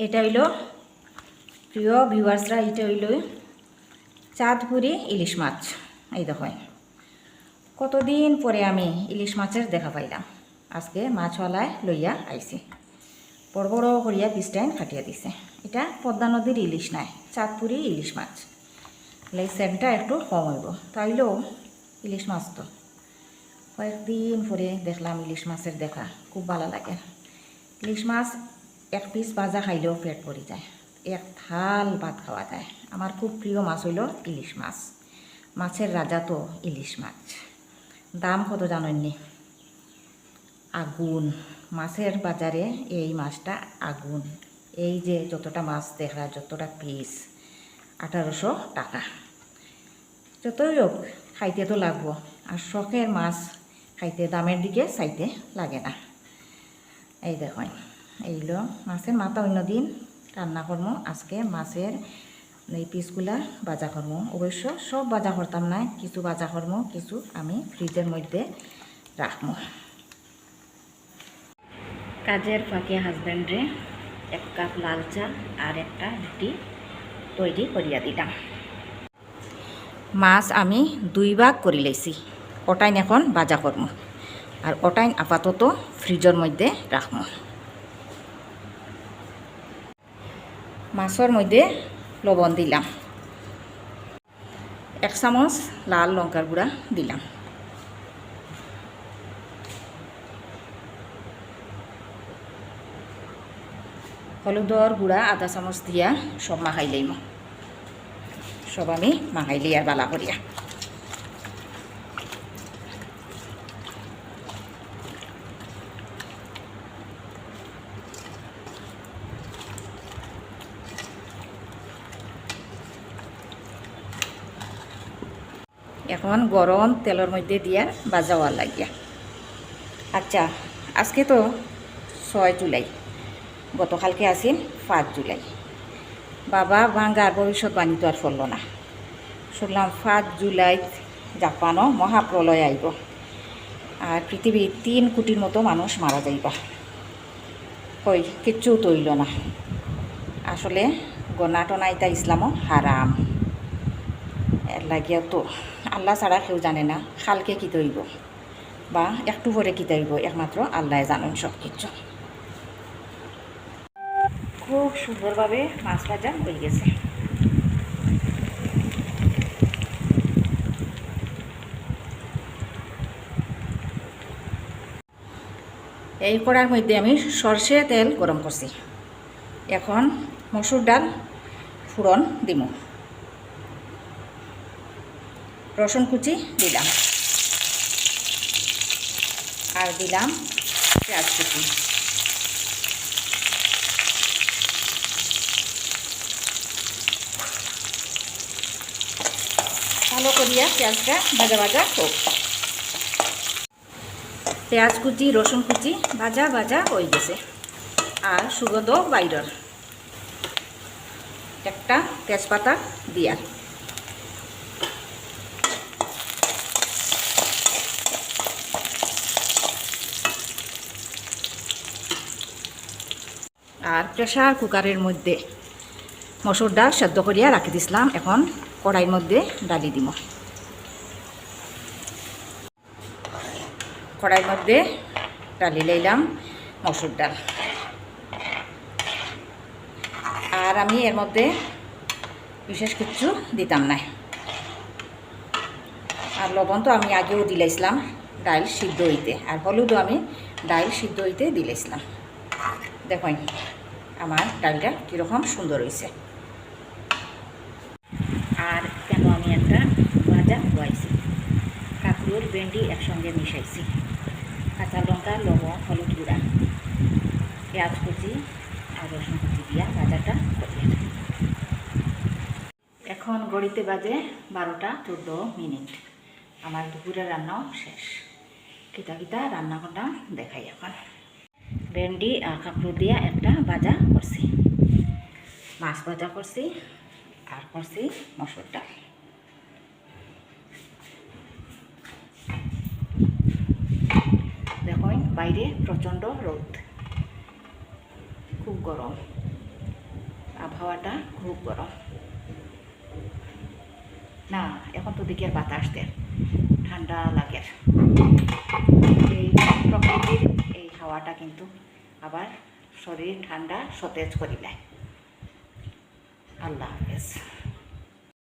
এটা হইল প্রিয় ভিউয়ার্সরা, এটা হইল চাঁদপুরি ইলিশ মাছ। এই দেখেন কতদিন পরে আমি ইলিশ মাছের দেখা পাইলাম। আজকে মাছওয়ালায় লইয়া আইছি, বড় বড় করিয়া পিসটাইন কাটিয়া দিছে। এটা পদ্মা নদীর ইলিশ নাই, চাঁদপুরি ইলিশ মাছ। এই সেন্টটা একটু কম হইব, তাইলেও ইলিশ মাছ তো কয়েকদিন পরে দেখলাম ইলিশ মাছের দেখা, খুব ভালো লাগে। ইলিশ মাছ এক পিস ভাজা খাইলেও পেট ভরে যায়, এক থাল ভাত খাওয়া যায়। আমার খুব প্রিয় মাছ হইল ইলিশ মাছ। মাছের রাজা তো ইলিশ মাছ। দাম কত জানেননি? আগুন। মাছের বাজারে এই মাছটা আগুন। এই যে যতটা মাছ দেখা, যতটা পিস, 1800 টাকা। যতই হোক খাইতে তো লাগবো, আর শখের মাছ খাইতে দামের দিকে চাইতে লাগে না। এই দেখুন এইগুলো মাছের মাথা, অন্য দিন রান্না করবো, আজকে মাছের এই পিসগুলা বাজা করবো। অবশ্য সব বাজা করতাম না, কিছু বাজা করবো, কিছু আমি ফ্রিজের মধ্যে রাখবো। কাজের ফাঁকে হাজব্যান্ডে 1 কাপ লাল চা আর একটা রুটি তৈরি করিয়া দিলাম। মাছ আমি 2 ভাগ করে লাইছি, ওটাইন এখন বাজা করবো, আর ওটাইন আপাতত ফ্রিজের মধ্যে রাখবো। মাছের মধ্যে লবণ দিলাম, 1 চামচ লাল লঙ্কার গুঁড়া দিলাম, হলুদর গুঁড়া আধা চামচ দিয়া সব মাখাই লইম। সব আমি মাখাই লই আর বালা করিয়া। এখন গরম তেলের মধ্যে দিয়া বাজা হওয়ার লাগিয়া। আচ্ছা, আজকে তো 6 জুলাই, গতকালকে আসিল 5 জুলাই। বাবা ভাঙ্গার ভবিষ্যৎবাণী তো আর ফলল না। শুনলাম 5 জুলাই জাপানও মহাপ্রলয় আইব, আর পৃথিবীর 3 কোটির মতো মানুষ মারা যাইবা। কই কিচ্ছু তৈল না। আসলে গণাটনাইতা ইসলামও হারাম। এর লাগিয়া তো আল্লাহ ছাড়া কেউ জানে না কালকে কী তৈব বা একটু পরে কী তৈব, একমাত্র আল্লাহ জানেন সব কিছু। খুব সুন্দরভাবে মাছ ভাজা হয়ে গেছে। এই কড়ার মধ্যে আমি সরষে তেল গরম করছি। এখন মসুর ডাল ফোড়ন দিব, রসুন কুচি দিলাম, আর দিলাম পেঁয়াজ কুচি। ভালো করিয়া পেঁয়াজটা ভাজা ভাজা হোক। পেঁয়াজ কুচি রসুন কুচি ভাজা ভাজা হয়ে গেছে, আর সুগন্ধ বাইরের। একটা তেজপাতা দিয়া আর প্রেসার কুকারের মধ্যে মসুর ডাল সেদ্ধ করিয়া রাখি দিছিলাম। এখন কড়াইয়ের মধ্যে ডালি দিব। কড়াইয়ের মধ্যে ডালি লইলাম মসুর ডাল, আর আমি এর মধ্যে বিশেষ কিছু দিতাম না। আর লবণ তো আমি আগেও দিলাইছিলাম ডাল সিদ্ধ হইতে, আর হলুদও আমি ডাল সিদ্ধ হইতে দিলাইছিলাম। দেখুন আমার ডালটা কীরকম সুন্দর হয়েছে। আর কেন আমি একটা ভাজা খোয়াইছি, কাঁকরোল ভেন্ডি একসঙ্গে মিশাইছি, কাঁচা লঙ্কা লবণ হলুদ গুঁড়া পেঁয়াজ কুচি আর রসুন কুচি দিয়া ভাজাটা করিয়ে। এখন ঘড়িতে বাজে 12টা 14 মিনিট। আমার দুপুরের রান্নাও শেষ। কিতা কিতা রান্না করলাম দেখাই। এখন ভেন্ডি আর কাঁকরোল দিয়া একটা ভাজা করছি, মাছ ভাজা করছি, আর করছি মসুর ডাল। দেখুন বাইরে প্রচণ্ড রোদ, খুব গরম। আবহাওয়াটা খুব গরম। না, এখন তো দেখি আর বাতাস দেয়, ঠান্ডা লাগে। এই প্রকৃতির এই হাওয়াটা কিন্তু আবার শরীর ঠান্ডা সতেজ করিলায়। আল্লাহ হাফেজ।